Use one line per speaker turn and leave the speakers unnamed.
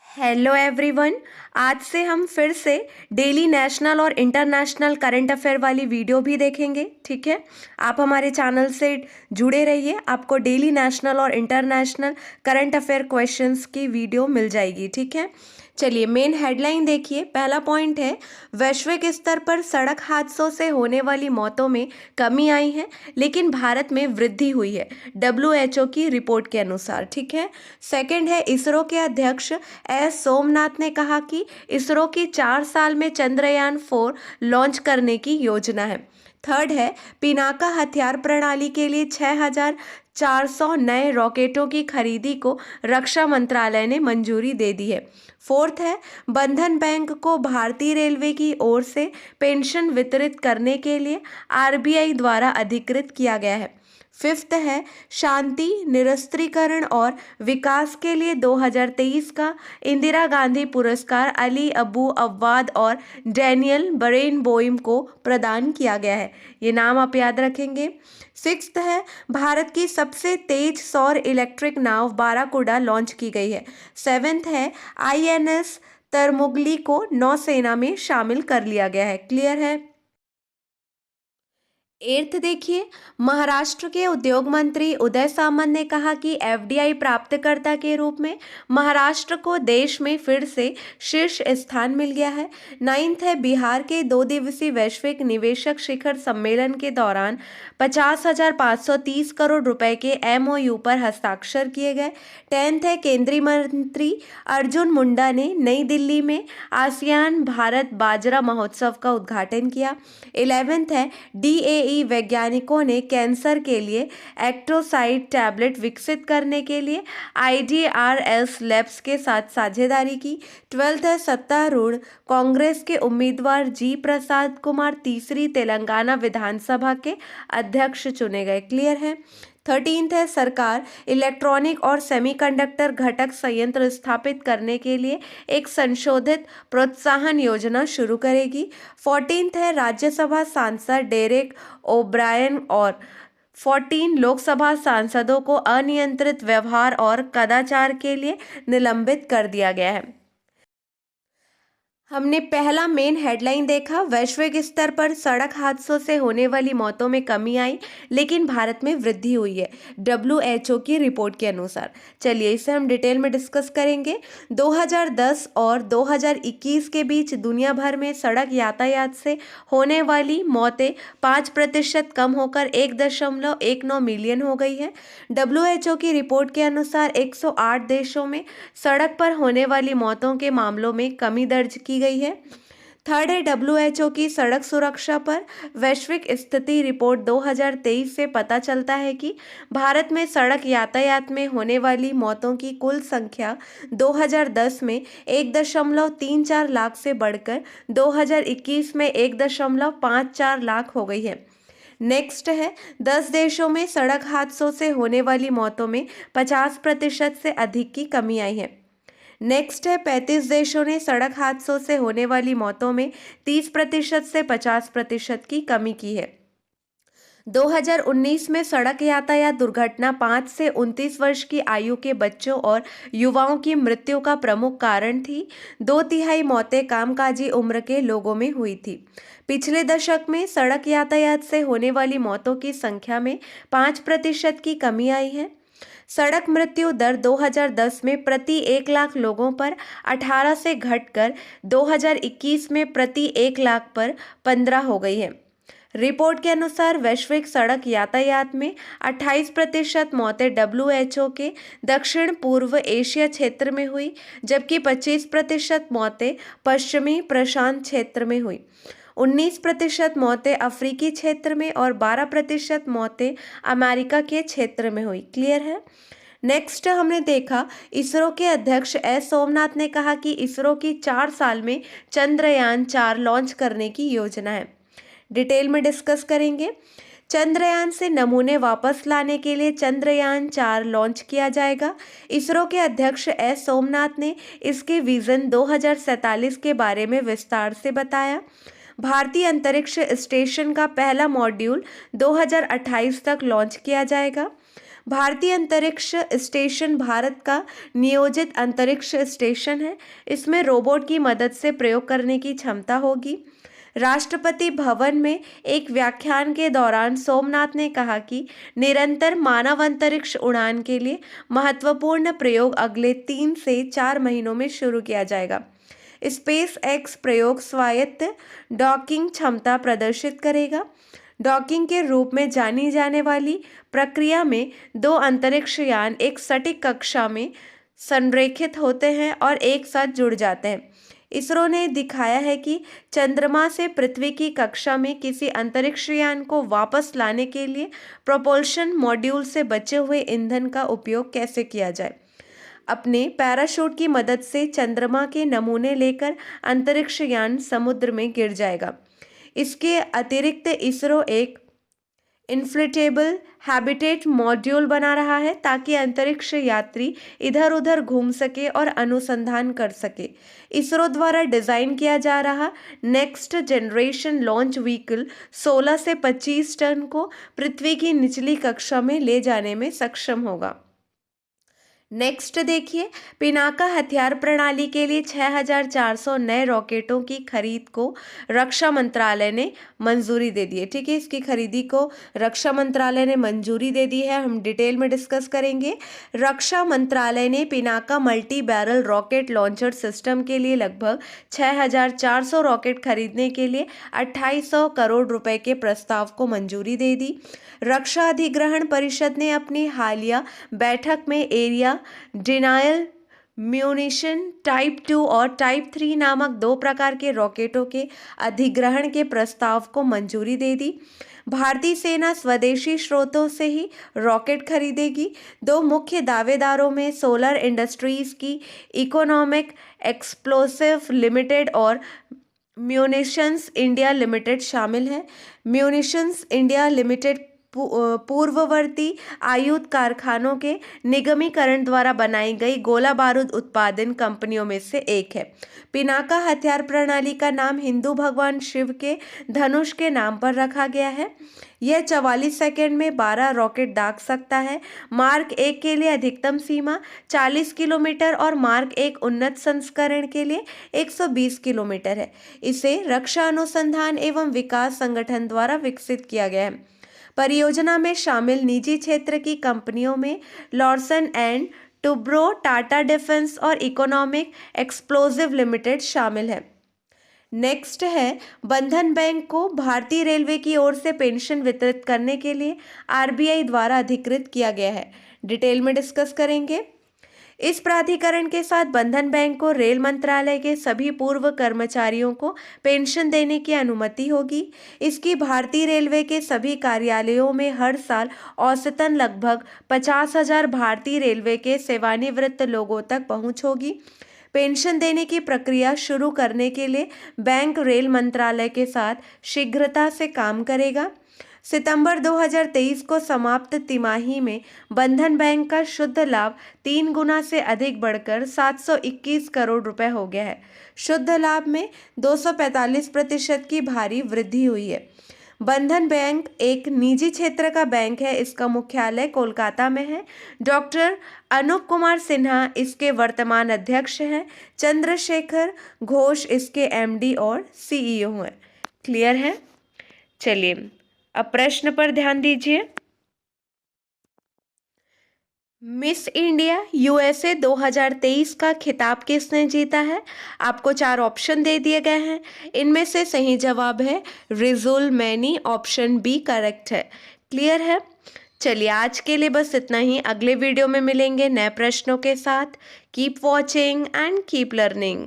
Hello everyone. आज से हम फिर से डेली नेशनल और इंटरनेशनल करंट अफेयर वाली वीडियो भी देखेंगे। ठीक है, आप हमारे चैनल से जुड़े रहिए, आपको डेली नेशनल और इंटरनेशनल करंट अफेयर क्वेश्चंस की वीडियो मिल जाएगी। ठीक है, चलिए मेन हेडलाइन देखिए। पहला पॉइंट है, वैश्विक स्तर पर सड़क हादसों से होने वाली मौतों में कमी आई है, लेकिन भारत में वृद्धि हुई है, WHO की रिपोर्ट के अनुसार। ठीक है, सेकंड है, इसरो के अध्यक्ष एस सोमनाथ ने कहा कि इसरो की 4 साल में चंद्रयान 4 लॉन्च करने की योजना है। थर्ड है, पिनाका हथियार प्रणाली के लिए 6,400 नए रॉकेटों की खरीदी को रक्षा मंत्रालय ने मंजूरी दे दी है। फोर्थ है, बंधन बैंक को भारतीय रेलवे की ओर से पेंशन वितरित करने के लिए RBI द्वारा अधिकृत किया गया है। फिफ्थ है, शांति, निरस्त्रीकरण और विकास के लिए 2023 का इंदिरा गांधी पुरस्कार अली अबू अव्वाद और डैनियल बरेनबोइम को प्रदान किया गया है। ये नाम आप याद रखेंगे। सिक्स्थ है, भारत की सबसे तेज सौर इलेक्ट्रिक नाव बाराकुडा लॉन्च की गई है। सेवेंथ है, INS तरमुगली को नौसेना में शामिल कर लिया गया है। क्लियर है। एर्थ देखिए, महाराष्ट्र के उद्योग मंत्री उदय सामंत ने कहा कि FDI प्राप्तकर्ता के रूप में महाराष्ट्र को देश में फिर से शीर्ष स्थान मिल गया है। नाइन्थ है, बिहार के 2 दिवसीय वैश्विक निवेशक शिखर सम्मेलन के दौरान 50,530 करोड़ रुपए के MOU पर हस्ताक्षर किए गए। 10th है, केंद्रीय मंत्री अर्जुन मुंडा ने नई दिल्ली में आसियान भारत बाजरा महोत्सव का उद्घाटन किया। 11th है, DAE वैज्ञानिकों ने कैंसर के लिए एक्टोसाइड टैबलेट विकसित करने के लिए IDRS लैब्स के साथ साझेदारी की। 12th है, सत्तारूढ़ कांग्रेस के उम्मीदवार जी प्रसाद कुमार तीसरी तेलंगाना विधानसभा के अध्यक्ष चुने गए। क्लियर है। 13th है, सरकार इलेक्ट्रॉनिक और सेमीकंडक्टर घटक संयंत्र स्थापित करने के लिए एक संशोधित प्रोत्साहन योजना शुरू करेगी। 14th है, राज्यसभा सांसद डेरेक ओब्रायन और 14 लोकसभा सांसदों को अनियंत्रित व्यवहार और कदाचार के लिए निलंबित कर दिया गया है। हमने पहला मेन हेडलाइन देखा, वैश्विक स्तर पर सड़क हादसों से होने वाली मौतों में कमी आई, लेकिन भारत में वृद्धि हुई है, WHO की रिपोर्ट के अनुसार। चलिए इसे हम डिटेल में डिस्कस करेंगे। 2010 और 2021 के बीच दुनिया भर में सड़क यातायात से होने वाली मौतें 5% कम होकर 1.19 मिलियन हो गई है। WHO की रिपोर्ट के अनुसार 108 देशों में सड़क पर होने वाली मौतों के मामलों में कमी दर्ज की गई है। थर्ड है, WHO की सड़क सुरक्षा पर वैश्विक स्थिति रिपोर्ट 2023 से पता चलता है कि भारत में सड़क यातायात में होने वाली मौतों की कुल संख्या 2010 में 1.34 लाख से बढ़कर 2021 में 1.54 लाख हो गई है। नेक्स्ट है, 10 देशों में सड़क हादसों से होने वाली मौतों में 50% से अधिक की कमी आई है। नेक्स्ट है, 35 देशों ने सड़क हादसों से होने वाली मौतों में 30% से 50% की कमी की है। 2019 में सड़क यातायात दुर्घटना 5 से 29 वर्ष की आयु के बच्चों और युवाओं की मृत्यु का प्रमुख कारण थी। 2/3 मौतें कामकाजी उम्र के लोगों में हुई थी। पिछले दशक में सड़क यातायात से होने वाली मौतों की संख्या में 5% की कमी आई है। सड़क मृत्यु दर 2010 में प्रति 1 लाख लोगों पर 18 से घटकर 2021 में प्रति 1 लाख पर 15 हो गई है। रिपोर्ट के अनुसार वैश्विक सड़क यातायात में 28% मौतें WHO के दक्षिण पूर्व एशिया क्षेत्र में हुई, जबकि 25% मौतें पश्चिमी प्रशांत क्षेत्र में हुई। 19% मौतें अफ्रीकी क्षेत्र में और 12% मौतें अमेरिका के क्षेत्र में हुई। क्लियर है। नेक्स्ट हमने देखा, इसरो के अध्यक्ष एस सोमनाथ ने कहा कि इसरो की 4 साल में चंद्रयान 4 लॉन्च करने की योजना है। डिटेल में डिस्कस करेंगे। चंद्रयान से नमूने वापस लाने के लिए चंद्रयान 4 लॉन्च किया जाएगा। इसरो के अध्यक्ष एस सोमनाथ ने इसके विजन 2047 के बारे में विस्तार से बताया। भारतीय अंतरिक्ष स्टेशन का पहला मॉड्यूल 2028 तक लॉन्च किया जाएगा। भारतीय अंतरिक्ष स्टेशन भारत का नियोजित अंतरिक्ष स्टेशन है। इसमें रोबोट की मदद से प्रयोग करने की क्षमता होगी। राष्ट्रपति भवन में एक व्याख्यान के दौरान सोमनाथ ने कहा कि निरंतर मानव अंतरिक्ष उड़ान के लिए महत्वपूर्ण प्रयोग अगले 3 से 4 महीनों में शुरू किया जाएगा। स्पेस एक्स प्रयोग स्वायत्त डॉकिंग क्षमता प्रदर्शित करेगा। डॉकिंग के रूप में जानी जाने वाली प्रक्रिया में 2 अंतरिक्ष यान एक सटीक कक्षा में संरेखित होते हैं और एक साथ जुड़ जाते हैं। इसरो ने दिखाया है कि चंद्रमा से पृथ्वी की कक्षा में किसी अंतरिक्ष यान को वापस लाने के लिए प्रोपल्शन मॉड्यूल से बचे हुए ईंधन का उपयोग कैसे किया जाए। अपने पैराशूट की मदद से चंद्रमा के नमूने लेकर अंतरिक्ष यान समुद्र में गिर जाएगा। इसके अतिरिक्त इसरो एक इन्फ्लेटेबल हैबिटेट मॉड्यूल बना रहा है ताकि अंतरिक्ष यात्री इधर उधर घूम सके और अनुसंधान कर सके। इसरो द्वारा डिज़ाइन किया जा रहा नेक्स्ट जनरेशन लॉन्च व्हीकल 16 से 25 टन को पृथ्वी की निचली कक्षा में ले जाने में सक्षम होगा। नेक्स्ट देखिए, पिनाका हथियार प्रणाली के लिए 6400 नए रॉकेटों की खरीद को रक्षा मंत्रालय ने मंजूरी दे दी है। ठीक है, इसकी खरीदी को रक्षा मंत्रालय ने मंजूरी दे दी है। हम डिटेल में डिस्कस करेंगे। रक्षा मंत्रालय ने Pinaka multi barrel rocket launcher system के लिए लगभग 6400 रॉकेट खरीदने के लिए 2800 करोड़ रुपए के प्रस्ताव को मंजूरी दे दी। रक्षा अधिग्रहण परिषद ने अपनी हालिया बैठक में एरिया डिनायल म्यूनिशन टाइप 2 और टाइप 3 नामक 2 प्रकार के रॉकेटों के अधिग्रहण के प्रस्ताव को मंजूरी दे दी। भारतीय सेना स्वदेशी स्रोतों से ही रॉकेट खरीदेगी। 2 मुख्य दावेदारों में सोलर इंडस्ट्रीज की इकोनॉमिक एक्सप्लोसिव लिमिटेड और म्यूनिशंस इंडिया लिमिटेड शामिल है। म्यूनिशंस इंडिया लिमिटेड पूर्ववर्ती आयुध कारखानों के निगमीकरण द्वारा बनाई गई गोला बारूद उत्पादन कंपनियों में से एक है। पिनाका हथियार प्रणाली का नाम हिंदू भगवान शिव के धनुष के नाम पर रखा गया है। यह 44 सेकंड में 12 रॉकेट दाग सकता है। मार्क 1 के लिए अधिकतम सीमा 40 किलोमीटर और मार्क 1 उन्नत संस्करण के लिए 120 किलोमीटर है। इसे रक्षा अनुसंधान एवं विकास संगठन द्वारा विकसित किया गया है। परियोजना में शामिल निजी क्षेत्र की कंपनियों में Larsen and Toubro, Tata defence और इकोनॉमिक एक्सप्लोसिव लिमिटेड शामिल है। नेक्स्ट है, बंधन बैंक को भारतीय रेलवे की ओर से पेंशन वितरित करने के लिए आरबीआई द्वारा अधिकृत किया गया है। डिटेल में डिस्कस करेंगे। इस प्राधिकरण के साथ बंधन बैंक को रेल मंत्रालय के सभी पूर्व कर्मचारियों को पेंशन देने की अनुमति होगी। इसकी भारतीय रेलवे के सभी कार्यालयों में हर साल औसतन लगभग 50,000 भारतीय रेलवे के सेवानिवृत्त लोगों तक पहुंच होगी। पेंशन देने की प्रक्रिया शुरू करने के लिए बैंक रेल मंत्रालय के साथ शीघ्रता से काम करेगा। सितंबर 2023 को समाप्त तिमाही में बंधन बैंक का शुद्ध लाभ 3 गुना से अधिक बढ़कर 721 करोड़ रुपए हो गया है। शुद्ध लाभ में 245% की भारी वृद्धि हुई है। बंधन बैंक एक निजी क्षेत्र का बैंक है। इसका मुख्यालय कोलकाता में है। डॉक्टर अनूप कुमार सिन्हा इसके वर्तमान अध्यक्ष हैं। चंद्रशेखर घोष इसके एमडी और सीईओ हैं। क्लियर है? चलिए अब प्रश्न पर ध्यान दीजिए। मिस इंडिया यूएसए 2023 का खिताब किसने जीता है? आपको 4 ऑप्शन दे दिए गए हैं। इनमें से सही जवाब है रिजुल मैनी, ऑप्शन बी करेक्ट है। क्लियर है? चलिए आज के लिए बस इतना ही। अगले वीडियो में मिलेंगे नए प्रश्नों के साथ। Keep watching and keep learning.